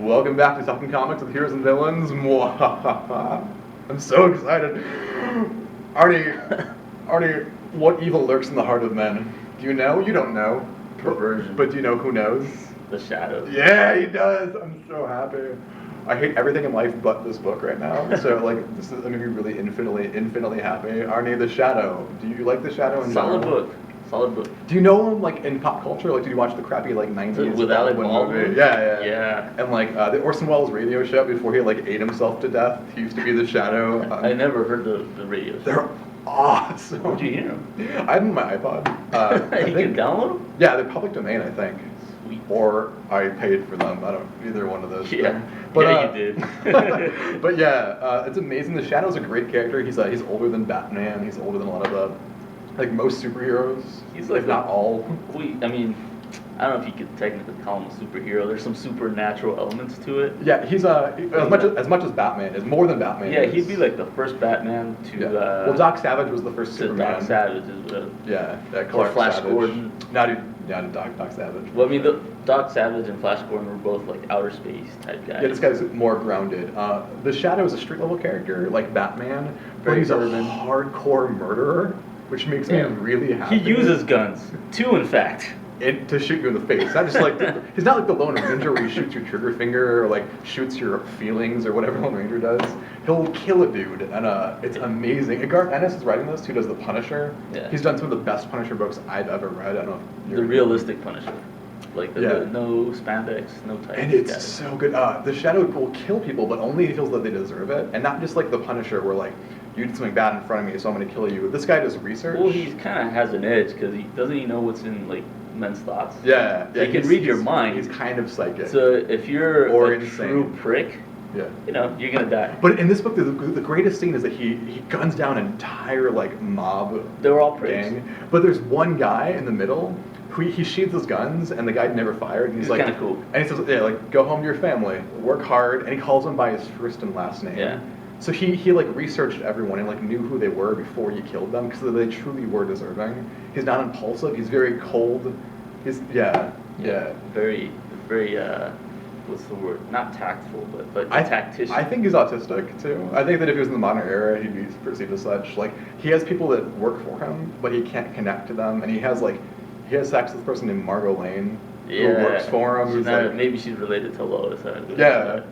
Welcome back to Talking Comics with Heroes and Villains. Mwahaha. I'm so excited. Arnie, what evil lurks in the heart of men? Do you know? You don't know. Perversion. But do you know who knows? The Shadow. Yeah, he does. I'm so happy. I hate everything in life but this book right now. So this is gonna be really infinitely happy. Arnie, the Shadow. Do you like the Shadow in Solid general? book. Solid book. Do you know him in pop culture? Did you watch the crappy 90s With Alec Baldwin? movie? Yeah. Yeah. And the Orson Welles radio show before he ate himself to death. He used to be the Shadow. I never heard the radio show. They're awesome. Where'd you hear them? I have them on my iPod. You can download them? Yeah, they're public domain, I think. Sweet. Or I paid for them. I don't either one of those. Yeah. But, you did. But yeah, it's amazing. The Shadow's a great character. He's older than Batman. He's older than a lot of most superheroes. He's if not all. I mean, I don't know if you could technically call him a superhero. There's some supernatural elements to it. Yeah, he's as much as Batman is more than Batman. Yeah, is. he'd be like the first Batman to. Yeah. Well, Doc Savage was the first Superman. Doc Savage is Clark or Flash Savage. Gordon. Not Doc Savage. Well, I mean, Doc Savage and Flash Gordon were both outer space type guys. Yeah, this guy's more grounded. The Shadow is a street level character like Batman, but Very he's urban. a hardcore murderer, which makes me really happy. He uses guns. Two, in fact. To shoot you in the face. Not just he's not like the Lone Ranger where he shoots your trigger finger or shoots your feelings or whatever Lone Ranger does. He'll kill a dude, and it's amazing. And Garth Ennis is writing this, who does the Punisher. Yeah. He's done some of the best Punisher books I've ever read. I don't know if The realistic Punisher. No spandex, no tights. And it's so good. The Shadow will kill people, but only if he feels that they deserve it, and not just like the Punisher, where you did something bad in front of me, so I'm going to kill you. This guy does research. Well, he kind of has an edge because he know what's in men's thoughts. Yeah, he can read your mind. He's kind of psychic. So if you're a insane. true prick, you're gonna die. But in this book, the greatest scene is that he guns down an entire mob. They were all pricks. Gang. But there's one guy in the middle who he sheathes his guns, and the guy never fired. And he's kind of cool. And he says, go home to your family, work hard, and he calls them by his first and last name. Yeah. So he researched everyone and knew who they were before he killed them because they truly were deserving. He's not impulsive. He's very cold. He's very what's the word? Not tactful, but tactician. I think he's autistic too. I think that if he was in the modern era, he'd be perceived as such. He has people that work for him, but he can't connect to them, and he has sex with this person named Margot Lane. Who works for him. Maybe she's related to Lois.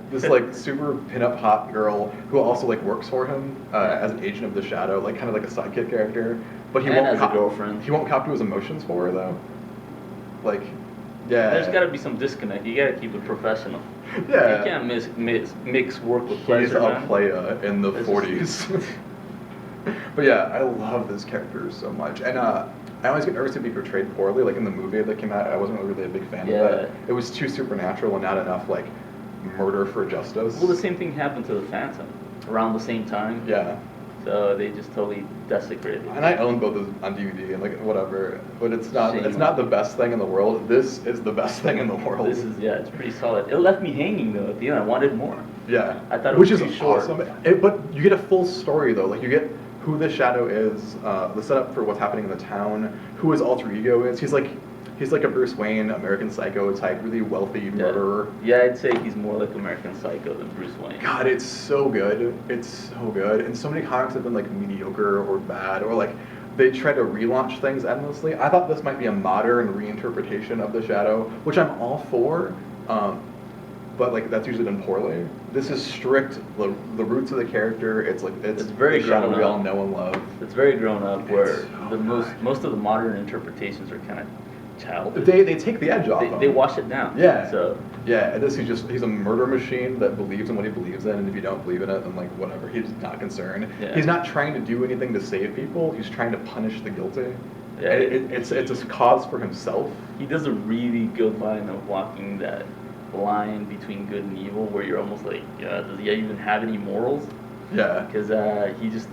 This super pinup hot girl who also works for him as an agent of the Shadow, kind of like a sidekick character. But he won't as a girlfriend. He won't cop to his emotions for her though. There's got to be some disconnect. You got to keep it professional. Yeah. You can't mix work with pleasure. He's a playa in the 40s. But yeah, I love this character so much, and I always get nervous to be portrayed poorly. In the movie that came out, I wasn't really a big fan of that. It was too supernatural and not enough murder for justice. Well, the same thing happened to the Phantom around the same time. Yeah. So they just totally desecrated it. And I own both of on DVD and whatever, but it's not the best thing in the world. This is the best thing in the world. It's pretty solid. It left me hanging though at the end. I wanted more. Yeah. I thought it was too short. Awesome. But you get a full story though. You get who the Shadow is, the setup for what's happening in the town, who his alter ego is. He's like a Bruce Wayne, American Psycho type, really wealthy murderer. Yeah, I'd say he's more like American Psycho than Bruce Wayne. God, it's so good. It's so good. And so many comics have been mediocre or bad, or they try to relaunch things endlessly. I thought this might be a modern reinterpretation of the Shadow, which I'm all for. But that's usually done poorly. This is strict. The roots of the character. It's very the Shadow grown we up. all know and love. It's very grown up. Where so most of the modern interpretations are kind of childish. They take the edge off. They wash it down. Yeah. So and he's a murder machine that believes in what he believes in, and if you don't believe in it, then whatever. He's not concerned. Yeah. He's not trying to do anything to save people. He's trying to punish the guilty. Yeah, it's a cause for himself. He does a really good line of walking that line between good and evil, where you're almost does he even have any morals? Yeah. Because he just,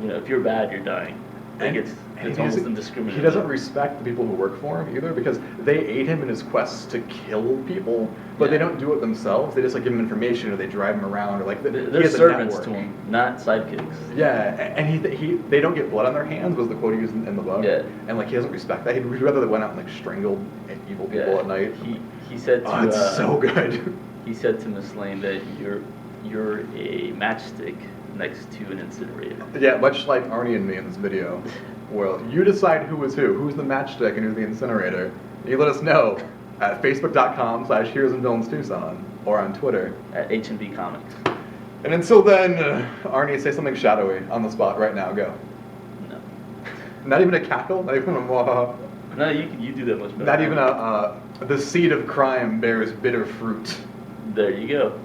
if you're bad, you're dying. It's almost indiscriminate. He doesn't respect the people who work for him either, because they aid him in his quests to kill people, but they don't do it themselves. They just give him information, or they drive him around, or they're servants to him, not sidekicks. Yeah, and they don't get blood on their hands was the quote he used in the book. Yeah. And he doesn't respect that. He'd rather they went out and strangled evil people at night. He said to it's so good. he said to Miss Lane that you're a matchstick next to an incinerator. Yeah, much like Arnie and me in this video. Well, you decide who is who. Who's the matchstick and who's the incinerator. You let us know at facebook.com/Heroes and Villains Tucson or on Twitter At H&B Comics. And until then, Arnie, say something shadowy on the spot right now. Go. No. Not even a cackle. Not even a wah. No, you do that much better. Not even a the seed of crime bears bitter fruit. There you go.